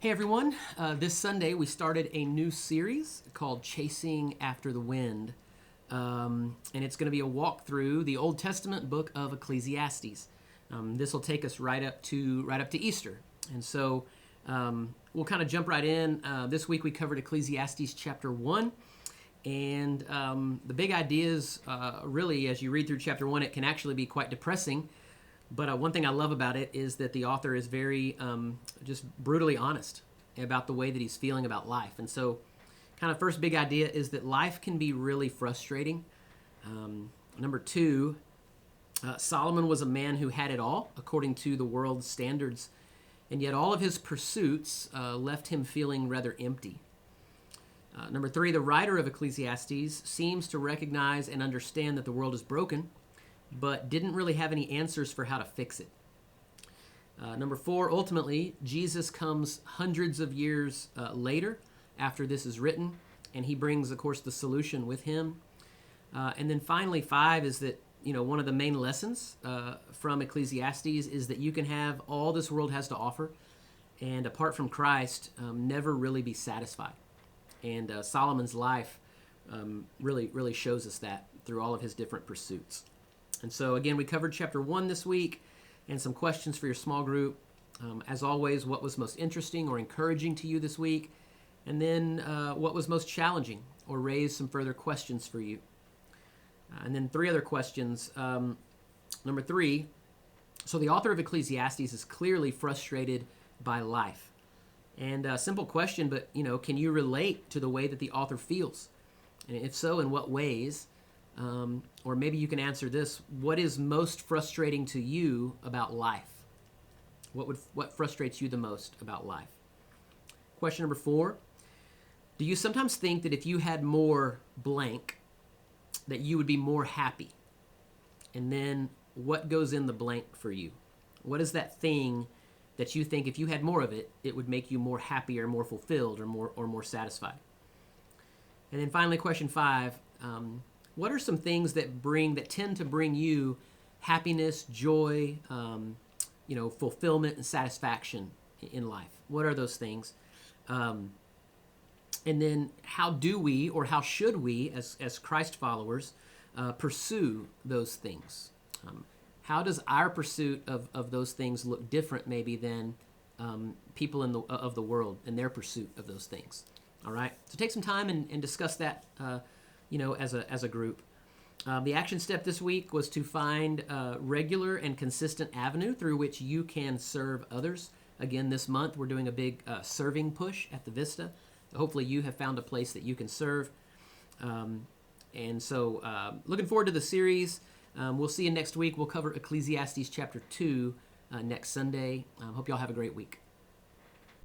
Hey everyone, this Sunday we started a new series called Chasing After the Wind. And it's going to be a walk through the Old Testament book of Ecclesiastes. This will take us right up to Easter. And so we'll kind of jump right in. This week we covered Ecclesiastes chapter 1. And the big ideas, really, as you read through chapter 1, it can actually be quite depressing. But one thing I love about it is that the author is very just brutally honest about the way that he's feeling about life. And so kind of first big idea is that life can be really frustrating. Number two, Solomon was a man who had it all according to the world's standards. And yet all of his pursuits left him feeling rather empty. Number three, the writer of Ecclesiastes seems to recognize and understand that the world is broken, but didn't really have any answers for how to fix it. Number four, ultimately, Jesus comes hundreds of years later after this is written, and he brings, of course, the solution with him. And then finally, five is that, one of the main lessons from Ecclesiastes is that you can have all this world has to offer, and apart from Christ, never really be satisfied. And Solomon's life really shows us that through all of his different pursuits. And so, again, we covered chapter 1 this week and some questions for your small group. As always, what was most interesting or encouraging to you this week? And then what was most challenging or raised some further questions for you? And then three other questions. Number three, so the author of Ecclesiastes is clearly frustrated by life. And a simple question, but, can you relate to the way that the author feels? And if so, in what ways? Or maybe you can answer this: what is most frustrating to you about life? What frustrates you the most about life? Question number four: do you sometimes think that if you had more blank, that you would be more happy? And then what goes in the blank for you? What is that thing that you think if you had more of it, it would make you more happy or more fulfilled or more satisfied? And then finally, question five: what are some things that tend to bring you happiness, joy, fulfillment, and satisfaction in life? What are those things? And then how do we, or how should we, as Christ followers, pursue those things? How does our pursuit of those things look different, maybe, than people of the world and their pursuit of those things? All right. So take some time and discuss that. As a group. The action step this week was to find a regular and consistent avenue through which you can serve others. Again, this month we're doing a big serving push at the Vista. Hopefully you have found a place that you can serve. And so looking forward to the series. We'll see you next week. We'll cover Ecclesiastes chapter 2 next Sunday. Hope you all have a great week.